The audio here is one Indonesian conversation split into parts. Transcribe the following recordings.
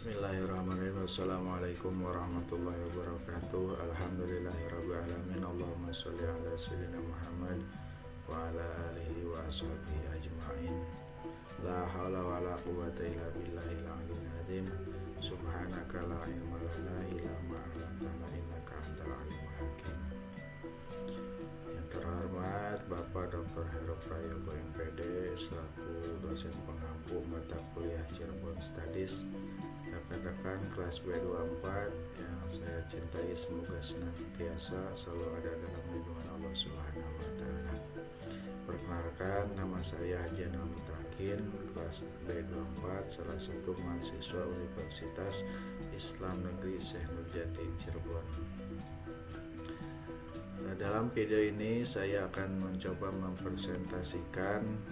Bismillahirrahmanirrahim. Assalamualaikum warahmatullahi wabarakatuh. Alhamdulillahirrabbilalamin. Allahumma sholli ala sayyidina Muhammad wa ala alihi wa ashabihi ajma'in. La hawla wa la quwwata illa billahil aliyyil azim. Subhanaka la ilma lana illa ma 'allamtana innaka antal alimul hakim. Yang terhormat Bapak Dr. Heru Prayogo MPD selaku dosen pengampu mata kuliah Cirebon Studies, rekan-rekan kelas B24 yang saya cintai, semoga senantiasa selalu ada dalam lindungan Allah Subhanahu wa taala. Perkenalkan, nama saya Haji Anwar Mutakin, kelas B24, salah satu mahasiswa Universitas Islam Negeri Syekh Nurjati Cirebon. Dalam video ini saya akan mencoba mempresentasikan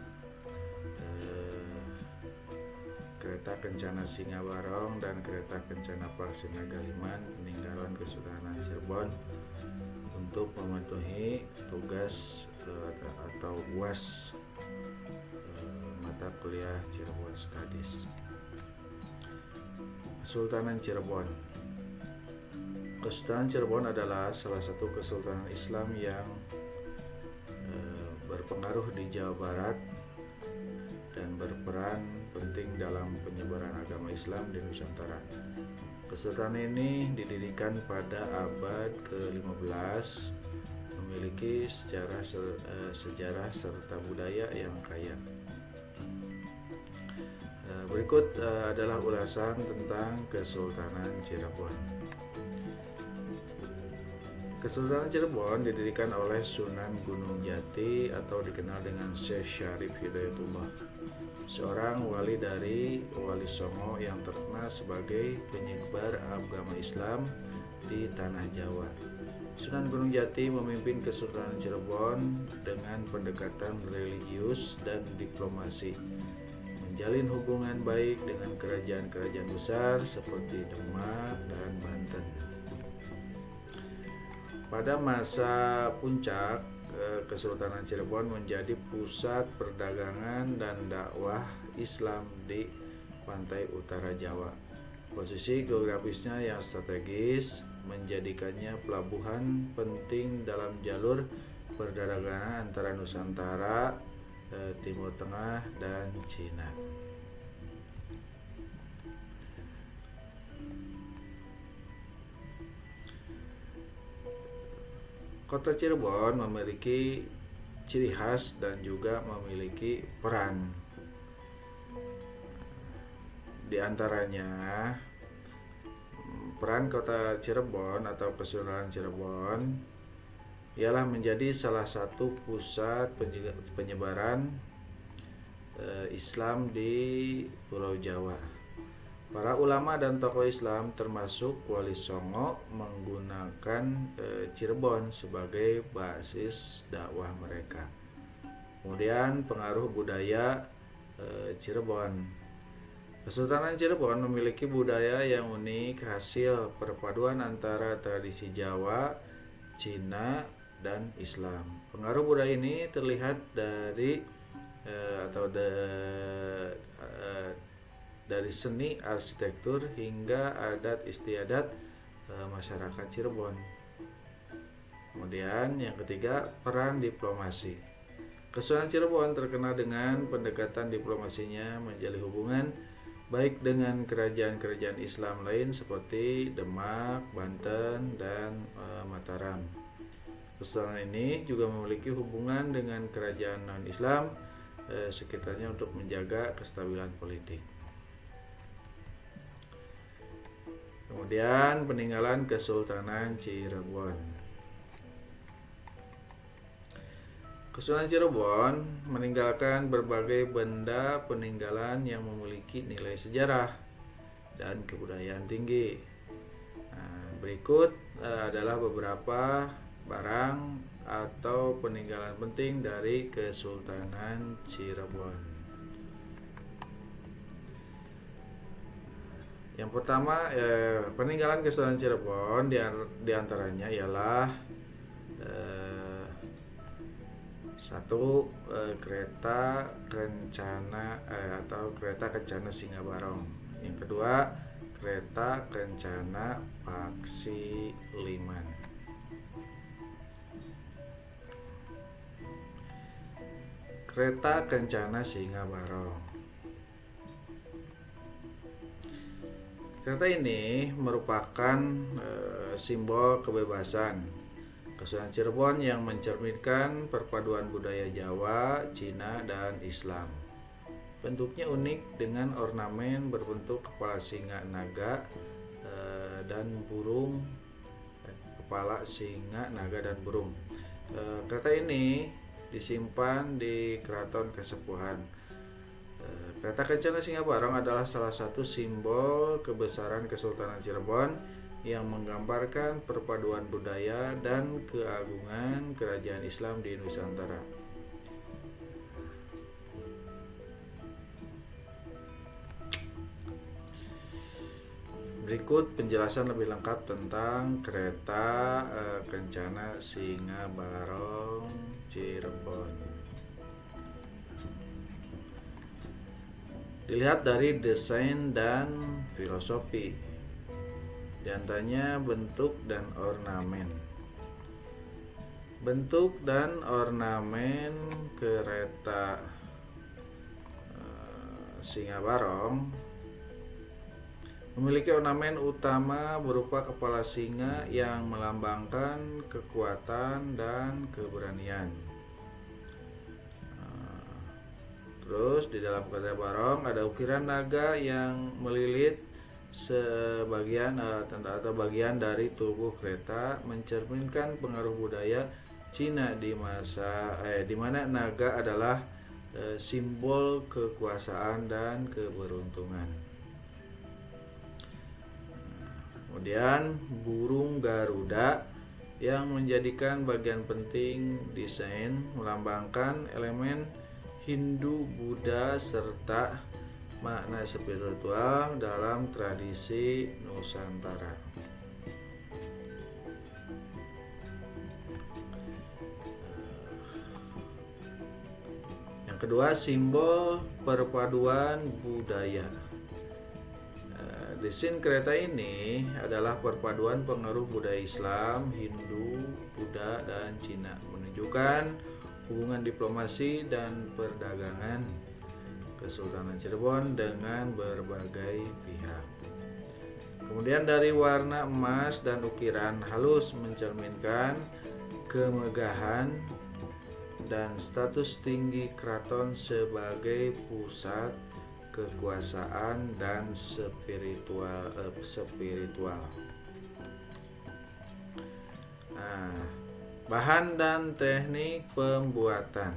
kereta Kencana Singabarong dan kereta Kencana Parsinagaliman peninggalan Kesultanan Cirebon untuk memenuhi tugas atau UAS mata kuliah Cirebon Studies. Kesultanan Cirebon. Kesultanan Cirebon adalah salah satu kesultanan Islam yang berpengaruh di Jawa Barat dan berperan penting dalam penyebaran agama Islam di Nusantara. Kesultanan ini didirikan pada abad ke-15, memiliki sejarah serta budaya yang kaya. Berikut adalah ulasan tentang Kesultanan Cirebon. Kesultanan Cirebon didirikan oleh Sunan Gunung Jati atau dikenal dengan Syekh Syarif Hidayatullah, seorang wali dari Wali Songo yang terkenal sebagai penyebar agama Islam di tanah Jawa. Sunan Gunung Jati memimpin Kesultanan Cirebon dengan pendekatan religius dan diplomasi, menjalin hubungan baik dengan kerajaan-kerajaan besar seperti Demak dan Banten. Pada masa puncak, Kesultanan Cirebon menjadi pusat perdagangan dan dakwah Islam di pantai utara Jawa. Posisi geografisnya yang strategis menjadikannya pelabuhan penting dalam jalur perdagangan antara Nusantara, Timur Tengah, dan Cina. Kota Cirebon memiliki ciri khas dan juga memiliki peran. Di antaranya, peran Kota Cirebon atau Kesultanan Cirebon ialah menjadi salah satu pusat penyebaran Islam di Pulau Jawa. Para ulama dan tokoh Islam termasuk Wali Songo menggunakan Cirebon sebagai basis dakwah mereka. Kemudian pengaruh budaya Cirebon. Kesultanan Cirebon memiliki budaya yang unik, hasil perpaduan antara tradisi Jawa, Cina, dan Islam. Pengaruh budaya ini terlihat dari seni arsitektur hingga adat istiadat masyarakat Cirebon. Kemudian yang ketiga, peran diplomasi. Kesultanan Cirebon terkenal dengan pendekatan diplomasinya, menjalin hubungan baik dengan kerajaan-kerajaan Islam lain seperti Demak, Banten, dan Mataram. Kesultanan ini juga memiliki hubungan dengan kerajaan non-Islam sekitarnya untuk menjaga kestabilan politik. Kemudian peninggalan Kesultanan Cirebon. Kesultanan Cirebon meninggalkan berbagai benda peninggalan yang memiliki nilai sejarah dan kebudayaan tinggi. Berikut adalah beberapa barang atau peninggalan penting dari Kesultanan Cirebon. Yang pertama, peninggalan Kesultanan Cirebon diantaranya ialah satu, kereta Kencana atau kereta Kencana Singabarong. Yang kedua, Kereta Kencana Paksi Liman. Kereta Kencana Singa Barong. Kereta ini merupakan simbol kebebasan Kesultanan Cirebon yang mencerminkan perpaduan budaya Jawa, Cina, dan Islam. Bentuknya unik dengan ornamen berbentuk kepala singa naga dan burung. Kepala singa naga dan burung. Kereta ini disimpan di Keraton Kasepuhan. Kereta Kencana Singa Barong adalah salah satu simbol kebesaran Kesultanan Cirebon yang menggambarkan perpaduan budaya dan keagungan kerajaan Islam di Nusantara. Berikut penjelasan lebih lengkap tentang Kereta Kencana Singa Barong Cirebon. Dilihat dari desain dan filosofi, diantaranya bentuk dan ornamen. Bentuk dan ornamen kereta Singa Barong memiliki ornamen utama berupa kepala singa yang melambangkan kekuatan dan keberanian. Terus di dalam kereta Barong ada ukiran naga yang melilit sebagian atau bagian dari tubuh kereta, mencerminkan pengaruh budaya Cina di mana naga adalah simbol kekuasaan dan keberuntungan. Kemudian burung Garuda yang menjadikan bagian penting desain, melambangkan elemen Hindu, Buddha, serta makna spiritual dalam tradisi Nusantara. Yang kedua, simbol perpaduan budaya. Desain kereta ini adalah perpaduan pengaruh budaya Islam, Hindu, Buddha, dan Cina, menunjukkan hubungan diplomasi dan perdagangan Kesultanan Cirebon dengan berbagai pihak. Kemudian dari warna emas dan ukiran halus mencerminkan kemegahan dan status tinggi keraton sebagai pusat kekuasaan dan spiritual. Bahan dan teknik pembuatan.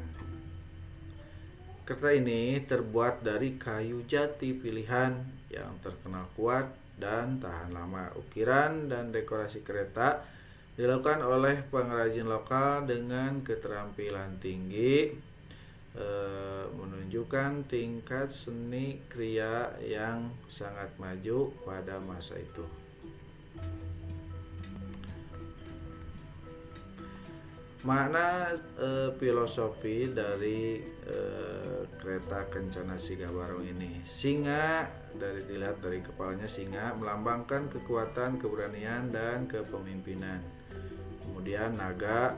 Kereta ini terbuat dari kayu jati pilihan yang terkenal kuat dan tahan lama. Ukiran dan dekorasi kereta dilakukan oleh pengrajin lokal dengan keterampilan tinggi, menunjukkan tingkat seni kriya yang sangat maju pada masa itu. Makna filosofi dari kereta Kencana Singa Barong ini. Singa, dilihat dari kepalanya, singa melambangkan kekuatan, keberanian, dan kepemimpinan. Kemudian naga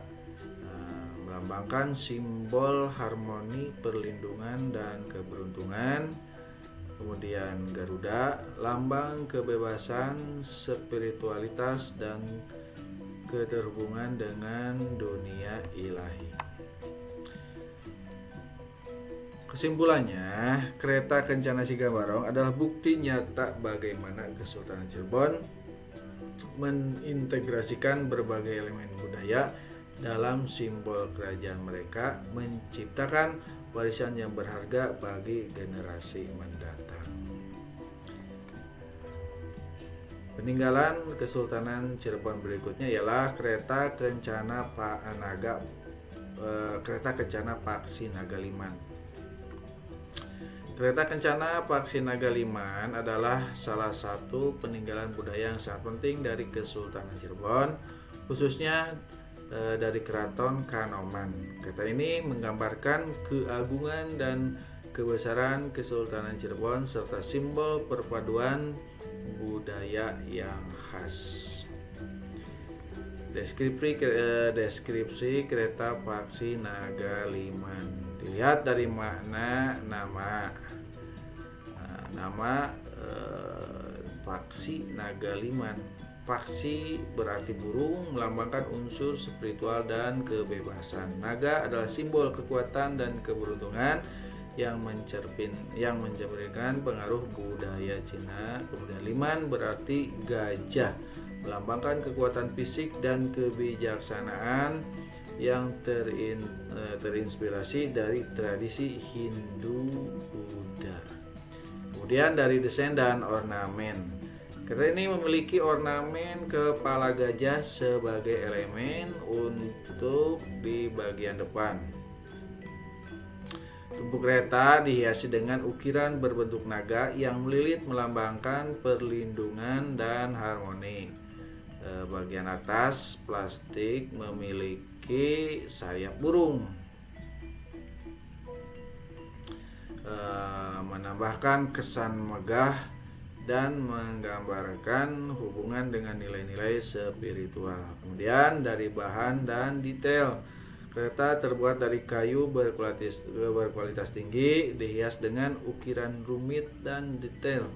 melambangkan simbol harmoni, perlindungan, dan keberuntungan. Kemudian Garuda, lambang kebebasan, spiritualitas, dan keterhubungan dengan dunia ilahi. Kesimpulannya, kereta Kencana Singa Barong adalah bukti nyata bagaimana Kesultanan Cirebon mengintegrasikan berbagai elemen budaya dalam simbol kerajaan mereka, menciptakan warisan yang berharga bagi generasi mendatang. Peninggalan Kesultanan Cirebon berikutnya ialah kereta Kencana Paksi Nagaliman. Kereta Kencana Paksi Nagaliman adalah salah satu peninggalan budaya yang sangat penting dari Kesultanan Cirebon, khususnya dari Keraton Kanoman. Kereta ini menggambarkan keagungan dan kebesaran Kesultanan Cirebon serta simbol perpaduan budaya yang khas. Deskripsi kereta Paksi Nagaliman. Dilihat dari makna nama. Nama Paksi Nagaliman. Paksi berarti burung, melambangkan unsur spiritual dan kebebasan. Naga adalah simbol kekuatan dan keberuntungan yang mencerminkan pengaruh budaya Cina. Kemudian liman berarti gajah, melambangkan kekuatan fisik dan kebijaksanaan yang terinspirasi dari tradisi Hindu Buddha. Kemudian dari desain dan ornamen. Kereta ini memiliki ornamen kepala gajah sebagai elemen untuk di bagian depan. Tubuh kereta dihiasi dengan ukiran berbentuk naga yang melilit melambangkan perlindungan dan harmoni. Bagian atas plastik memiliki sayap burung, menambahkan kesan megah dan menggambarkan hubungan dengan nilai-nilai spiritual. Kemudian dari bahan dan detail. Kereta terbuat dari kayu berkualitas tinggi, dihias dengan ukiran rumit dan detail.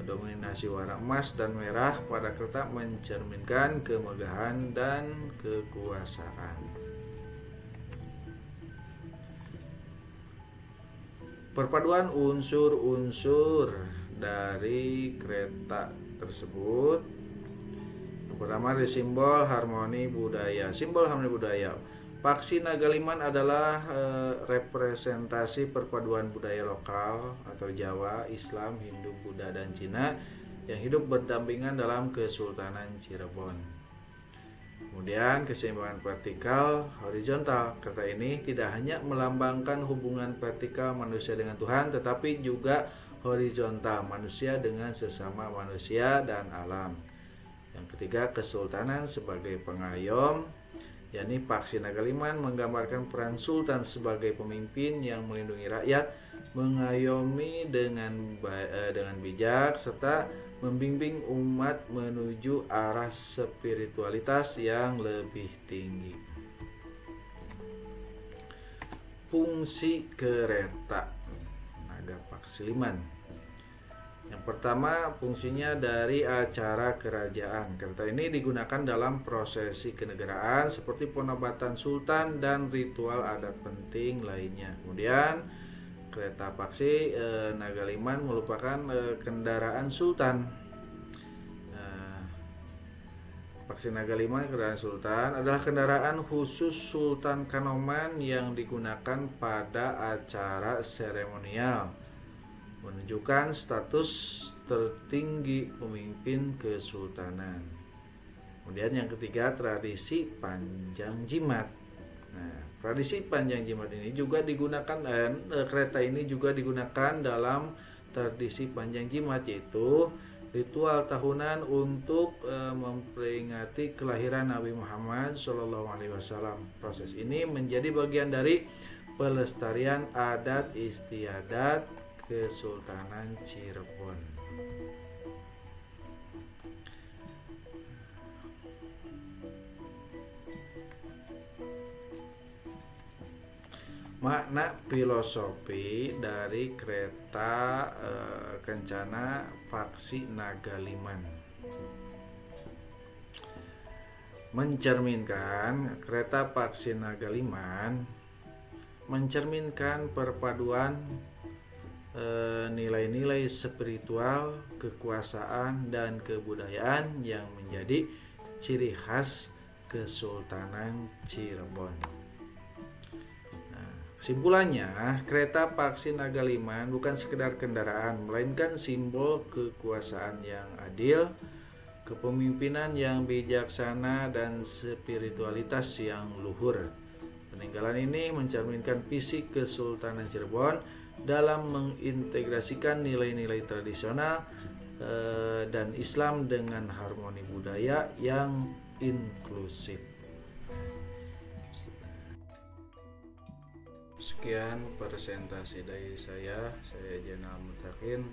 Dominasi warna emas dan merah pada kereta mencerminkan kemegahan dan kekuasaan. Perpaduan unsur-unsur dari kereta tersebut. Yang pertama dari simbol harmoni budaya. Simbol harmoni budaya. Paksi Nagaliman adalah representasi perpaduan budaya lokal atau Jawa, Islam, Hindu, Buddha, dan Cina yang hidup berdampingan dalam Kesultanan Cirebon. Kemudian keseimbangan vertikal horizontal. Kereta ini tidak hanya melambangkan hubungan vertikal manusia dengan Tuhan, tetapi juga horizontal manusia dengan sesama manusia dan alam. Yang ketiga, kesultanan sebagai pengayom, yakni Paksi Nagaliman menggambarkan peran sultan sebagai pemimpin yang melindungi rakyat, mengayomi dengan bijak, serta membimbing umat menuju arah spiritualitas yang lebih tinggi. Fungsi kereta Naga Paksi Liman. Yang pertama, fungsinya dari acara kerajaan. Kereta ini digunakan dalam prosesi kenegaraan seperti penobatan sultan dan ritual adat penting lainnya. Kemudian, kereta Paksi Nagaliman merupakan kendaraan sultan. Paksi Nagaliman kendaraan sultan adalah kendaraan khusus Sultan Kanoman yang digunakan pada acara seremonial, menunjukkan status tertinggi pemimpin kesultanan. Kemudian yang ketiga, tradisi panjang jimat. Nah, tradisi panjang jimat ini juga digunakan kereta ini juga digunakan dalam tradisi panjang jimat, yaitu ritual tahunan untuk memperingati kelahiran Nabi Muhammad SAW. Proses ini menjadi bagian dari pelestarian adat istiadat Kesultanan Cirebon. Makna filosofi dari kereta Kencana Paksi Nagaliman. Mencerminkan kereta Paksi Nagaliman mencerminkan perpaduan nilai-nilai spiritual, kekuasaan, dan kebudayaan yang menjadi ciri khas Kesultanan Cirebon. Kesimpulannya, kereta Paksi Nagaliman bukan sekedar kendaraan, melainkan simbol kekuasaan yang adil, kepemimpinan yang bijaksana, dan spiritualitas yang luhur. Peninggalan ini mencerminkan visi Kesultanan Cirebon dalam mengintegrasikan nilai-nilai tradisional dan Islam dengan harmoni budaya yang inklusif. Sekian presentasi dari saya Jenal Mutakin.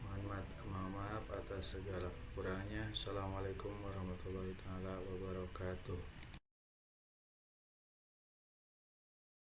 Mohon maaf atas segala kekurangannya. Assalamualaikum warahmatullahi taala wabarakatuh.